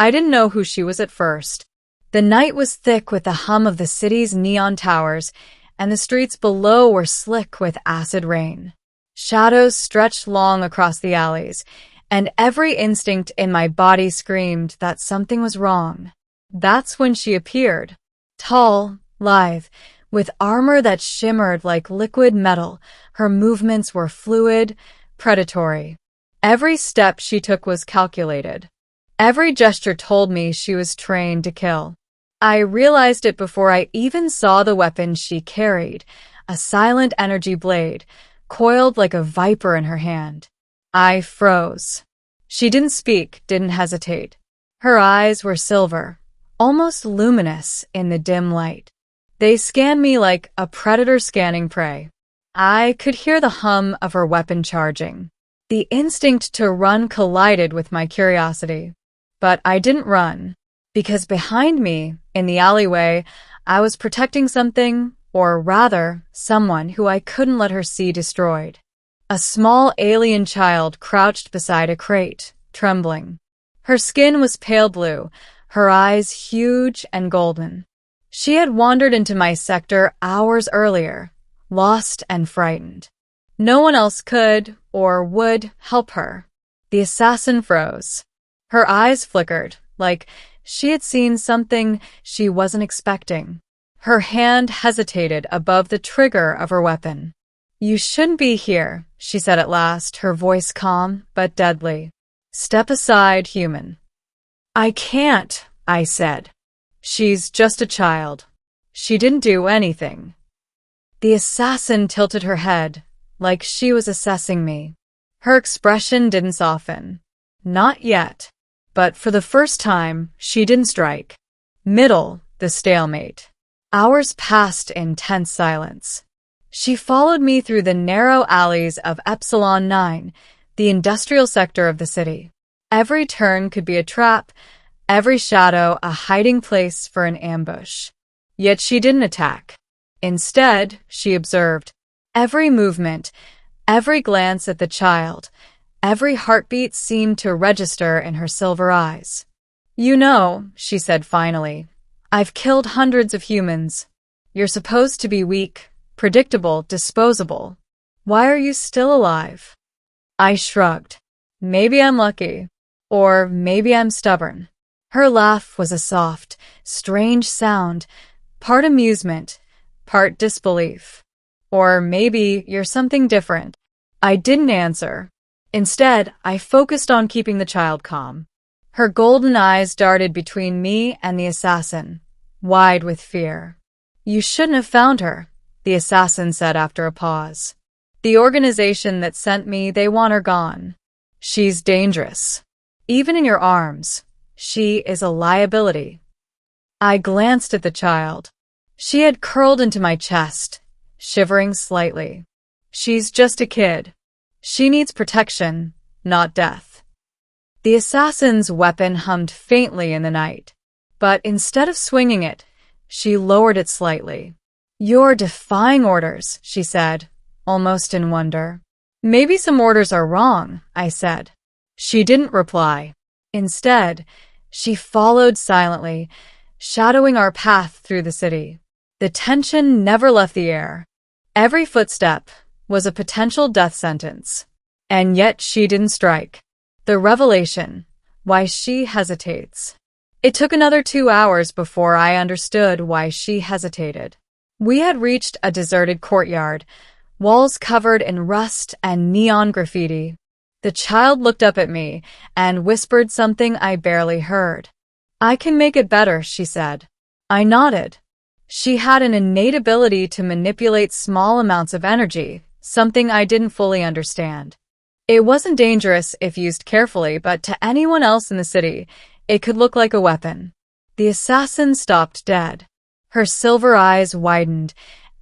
I didn't know who she was at first. The night was thick with the hum of the city's neon towers, and the streets below were slick with acid rain. Shadows stretched long across the alleys, and every instinct in my body screamed that something was wrong. That's when she appeared. Tall, lithe, with armor that shimmered like liquid metal, her movements were fluid, predatory. Every step she took was calculated. Every gesture told me she was trained to kill. I realized it before I even saw the weapon she carried, a silent energy blade, coiled like a viper in her hand. I froze. She didn't speak, didn't hesitate. Her eyes were silver, almost luminous in the dim light. They scanned me like a predator scanning prey. I could hear the hum of her weapon charging. The instinct to run collided with my curiosity. But I didn't run, because behind me, in the alleyway, I was protecting something, or rather, someone who I couldn't let her see destroyed. A small alien child crouched beside a crate, trembling. Her skin was pale blue, her eyes huge and golden. She had wandered into my sector hours earlier, lost and frightened. No one else could, or would, help her. The assassin froze. Her eyes flickered, like she had seen something she wasn't expecting. Her hand hesitated above the trigger of her weapon. "You shouldn't be here," she said at last, her voice calm but deadly. "Step aside, human." "I can't," I said. "She's just a child. She didn't do anything." The assassin tilted her head, like she was assessing me. Her expression didn't soften. Not yet. But for the first time, she didn't strike. The stalemate. Hours passed in tense silence. She followed me through the narrow alleys of Epsilon 9, the industrial sector of the city. Every turn could be a trap, every shadow a hiding place for an ambush. Yet she didn't attack. Instead, she observed. Every movement, every glance at the child, every heartbeat seemed to register in her silver eyes. "You know," she said finally, "I've killed hundreds of humans. You're supposed to be weak, predictable, disposable. Why are you still alive?" I shrugged. Maybe I'm lucky. Or maybe I'm stubborn. Her laugh was a soft, strange sound, part amusement, part disbelief. Or maybe you're something different. I didn't answer. Instead, I focused on keeping the child calm. Her golden eyes darted between me and the assassin, wide with fear. "You shouldn't have found her," the assassin said after a pause. "The organization that sent me, they want her gone. She's dangerous. Even in your arms, she is a liability." I glanced at the child. She had curled into my chest, shivering slightly. "She's just a kid. She needs protection, not death." The assassin's weapon hummed faintly in the night, but instead of swinging it, she lowered it slightly. "You're defying orders," she said, almost in wonder. "Maybe some orders are wrong," I said. She didn't reply. Instead, she followed silently, shadowing our path through the city. The tension never left the air. Every footstep was a potential death sentence. And yet she didn't strike. The revelation, why she hesitates. It took another 2 hours before I understood why she hesitated. We had reached a deserted courtyard, walls covered in rust and neon graffiti. The child looked up at me and whispered something I barely heard. "I can make it better," she said. I nodded. She had an innate ability to manipulate small amounts of energy, something I didn't fully understand. It wasn't dangerous if used carefully, but to anyone else in the city, it could look like a weapon. The assassin stopped dead. Her silver eyes widened,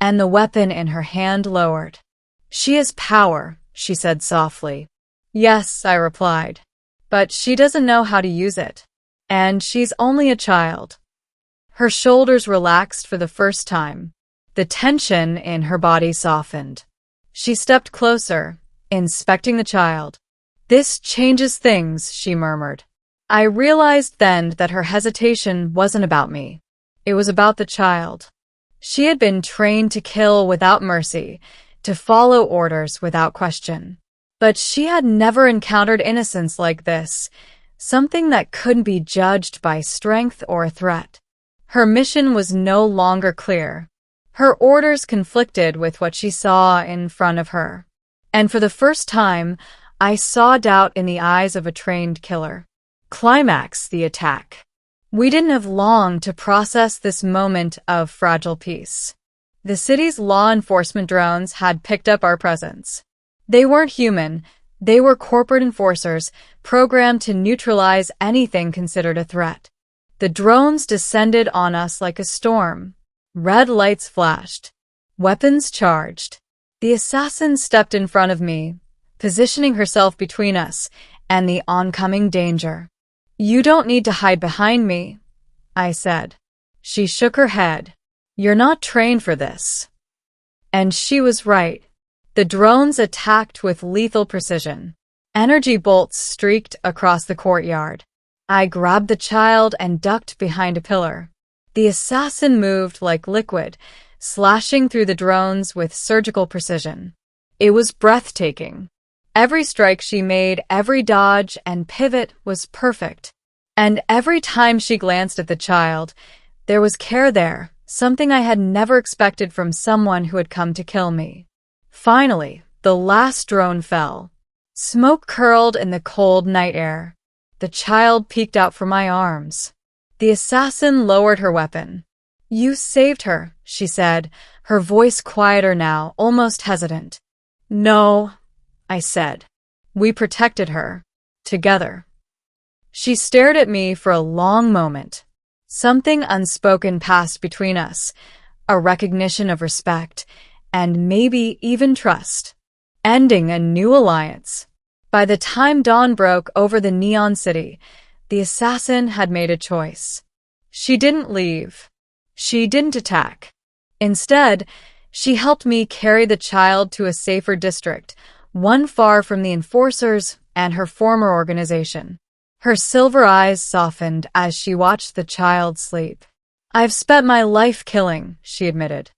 and the weapon in her hand lowered. "She has power," she said softly. "Yes," I replied. "But she doesn't know how to use it. And she's only a child." Her shoulders relaxed for the first time. The tension in her body softened. She stepped closer, inspecting the child. "This changes things," she murmured. I realized then that her hesitation wasn't about me. It was about the child. She had been trained to kill without mercy, to follow orders without question. But she had never encountered innocence like this, something that couldn't be judged by strength or threat. Her mission was no longer clear. Her orders conflicted with what she saw in front of her. And for the first time, I saw doubt in the eyes of a trained killer. Climax the attack. We didn't have long to process this moment of fragile peace. The city's law enforcement drones had picked up our presence. They weren't human. They were corporate enforcers, programmed to neutralize anything considered a threat. The drones descended on us like a storm. Red lights flashed. Weapons charged. The assassin stepped in front of me, positioning herself between us and the oncoming danger. "You don't need to hide behind me," I said. She shook her head. "You're not trained for this." And she was right. The drones attacked with lethal precision. Energy bolts streaked across the courtyard. I grabbed the child and ducked behind a pillar. The assassin moved like liquid, slashing through the drones with surgical precision. It was breathtaking. Every strike she made, every dodge and pivot was perfect. And every time she glanced at the child, there was care there, something I had never expected from someone who had come to kill me. Finally, the last drone fell. Smoke curled in the cold night air. The child peeked out from my arms. The assassin lowered her weapon. "You saved her," she said, her voice quieter now, almost hesitant. "No," I said. "We protected her. Together." She stared at me for a long moment. Something unspoken passed between us, a recognition of respect, and maybe even trust. Ending a new alliance. By the time dawn broke over the neon city, the assassin had made a choice. She didn't leave. She didn't attack. Instead, she helped me carry the child to a safer district, one far from the enforcers and her former organization. Her silver eyes softened as she watched the child sleep. "I've spent my life killing," she admitted.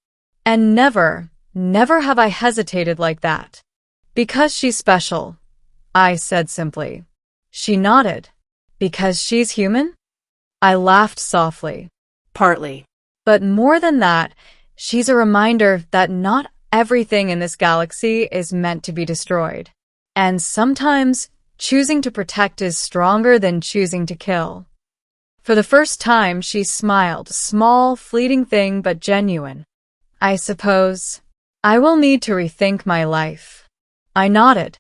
"And never have I hesitated like that." "Because she's special," I said simply. She nodded. "Because she's human?" I laughed softly. "Partly. But more than that, she's a reminder that not everything in this galaxy is meant to be destroyed. And sometimes, choosing to protect is stronger than choosing to kill." For the first time, she smiled, small, fleeting thing but genuine. "I suppose I will need to rethink my life." I nodded.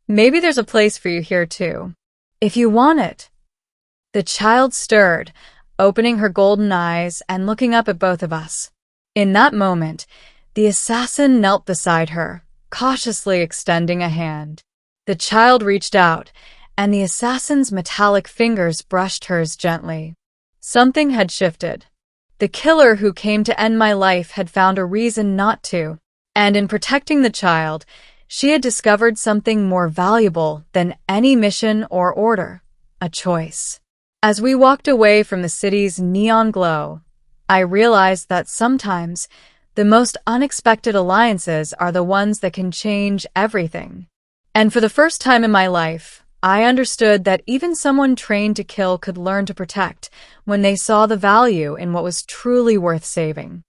"Maybe there's a place for you here too. If you want it." The child stirred, opening her golden eyes and looking up at both of us. In that moment, the assassin knelt beside her, cautiously extending a hand. The child reached out, and the assassin's metallic fingers brushed hers gently. Something had shifted. The killer who came to end my life had found a reason not to, and in protecting the child, she had discovered something more valuable than any mission or order, a choice. As we walked away from the city's neon glow, I realized that sometimes the most unexpected alliances are the ones that can change everything. And for the first time in my life, I understood that even someone trained to kill could learn to protect when they saw the value in what was truly worth saving.